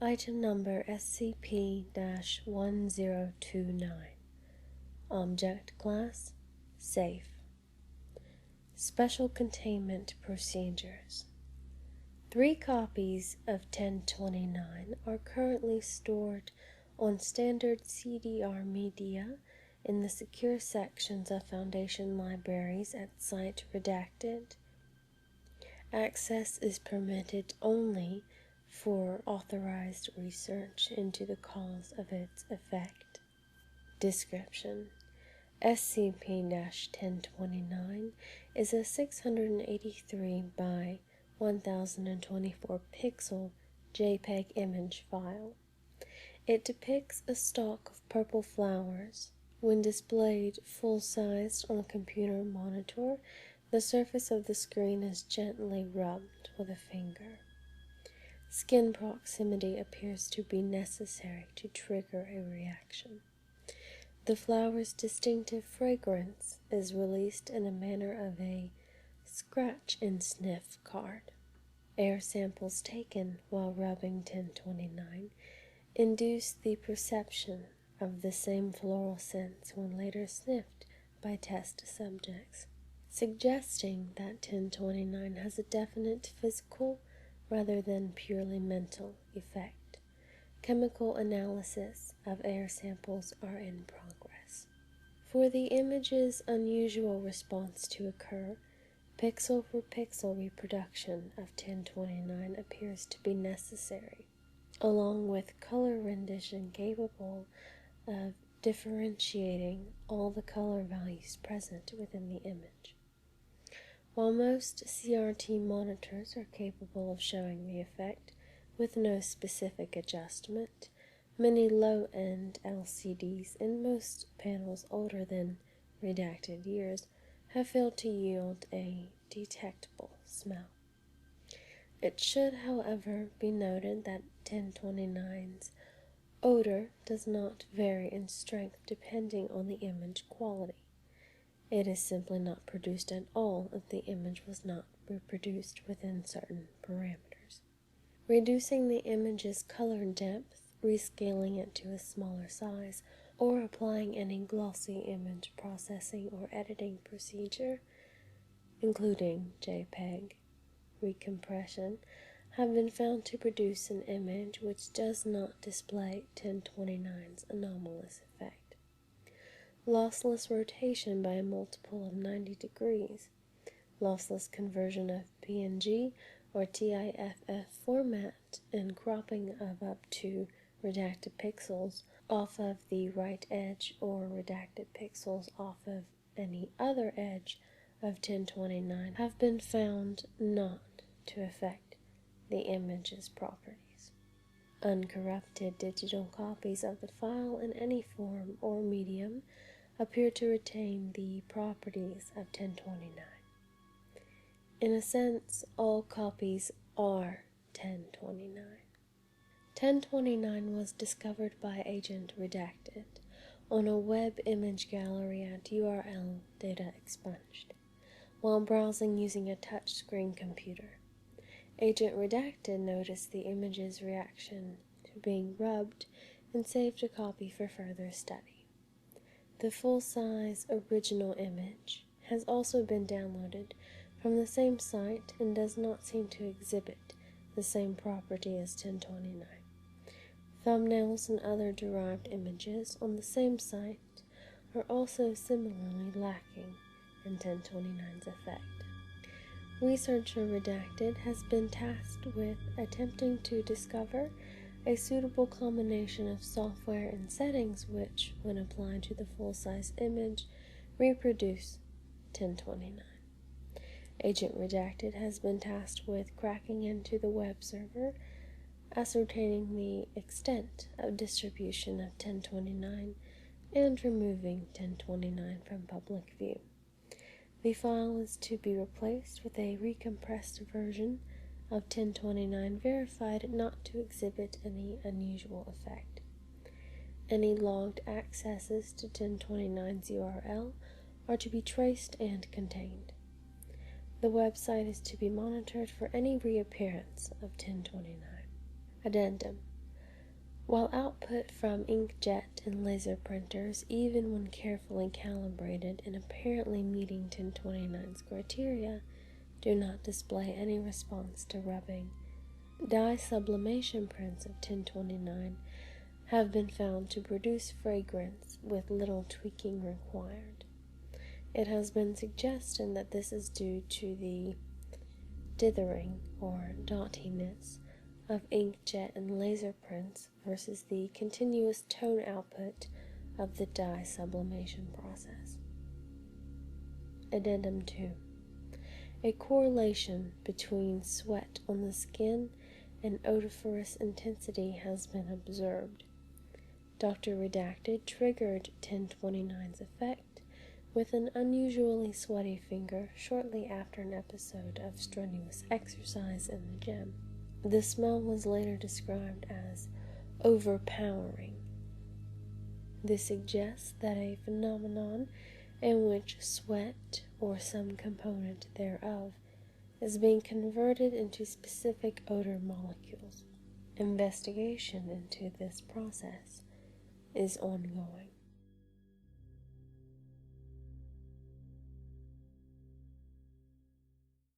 Item number SCP-1029. Object Class Safe. Special Containment Procedures. 3 copies of 1029 are currently stored on standard CDR media in the secure sections of Foundation libraries at Site Redacted. Access is permitted only for authorized research into the cause of its effect. Description: SCP-1029 is a 683 by 1024 pixel JPEG image file. It depicts a stalk of purple flowers. When displayed full-sized on a computer monitor, the surface of the screen is gently rubbed with a finger. Skin proximity appears to be necessary to trigger a reaction. The flower's distinctive fragrance is released in a manner of a scratch and sniff card. Air samples taken while rubbing 1029 induce the perception of the same floral scents when later sniffed by test subjects, suggesting that 1029 has a definite physical rather than purely mental effect. Chemical analysis of air samples are in progress. For the image's unusual response to occur, pixel for pixel reproduction of 1029 appears to be necessary, along with color rendition capable of differentiating all the color values present within the image. While most CRT monitors are capable of showing the effect with no specific adjustment, many low-end LCDs and most panels older than redacted years have failed to yield a detectable smell. It should, however, be noted that 1029's odor does not vary in strength depending on the image quality. It is simply not produced at all if the image was not reproduced within certain parameters. Reducing the image's color depth, rescaling it to a smaller size, or applying any glossy image processing or editing procedure, including JPEG recompression, have been found to produce an image which does not display 1029's anomalous effect. Lossless rotation by a multiple of 90 degrees, lossless conversion of PNG or TIFF format, and cropping of up to redacted pixels off of the right edge or redacted pixels off of any other edge of 1029 have been found not to affect the image's properties. Uncorrupted digital copies of the file in any form or medium appear to retain the properties of 1029. In a sense, all copies are 1029. 1029 was discovered by Agent Redacted on a web image gallery at URL Data Expunged, while browsing using a touchscreen computer. Agent Redacted noticed the image's reaction to being rubbed and saved a copy for further study. The full-size original image has also been downloaded from the same site and does not seem to exhibit the same property as 1029. Thumbnails and other derived images on the same site are also similarly lacking in 1029's effect. Researcher Redacted has been tasked with attempting to discover a suitable combination of software and settings which, when applied to the full-size image, reproduce 1029. Agent Redacted has been tasked with cracking into the web server, ascertaining the extent of distribution of 1029, and removing 1029 from public view. The file is to be replaced with a recompressed version of 1029 verified not to exhibit any unusual effect. Any logged accesses to 1029's URL are to be traced and contained. The website is to be monitored for any reappearance of 1029. Addendum: While output from inkjet and laser printers, even when carefully calibrated and apparently meeting 1029's criteria, do not display any response to rubbing, dye sublimation prints of 1029 have been found to produce fragrance with little tweaking required. It has been suggested that this is due to the dithering or dottiness of inkjet and laser prints versus the continuous tone output of the dye sublimation process. Addendum 2. A correlation between sweat on the skin and odoriferous intensity has been observed. Dr. Redacted triggered 1029's effect with an unusually sweaty finger shortly after an episode of strenuous exercise in the gym. The smell was later described as overpowering. This suggests that a phenomenon in which sweat, or some component thereof, is being converted into specific odor molecules. Investigation into this process is ongoing.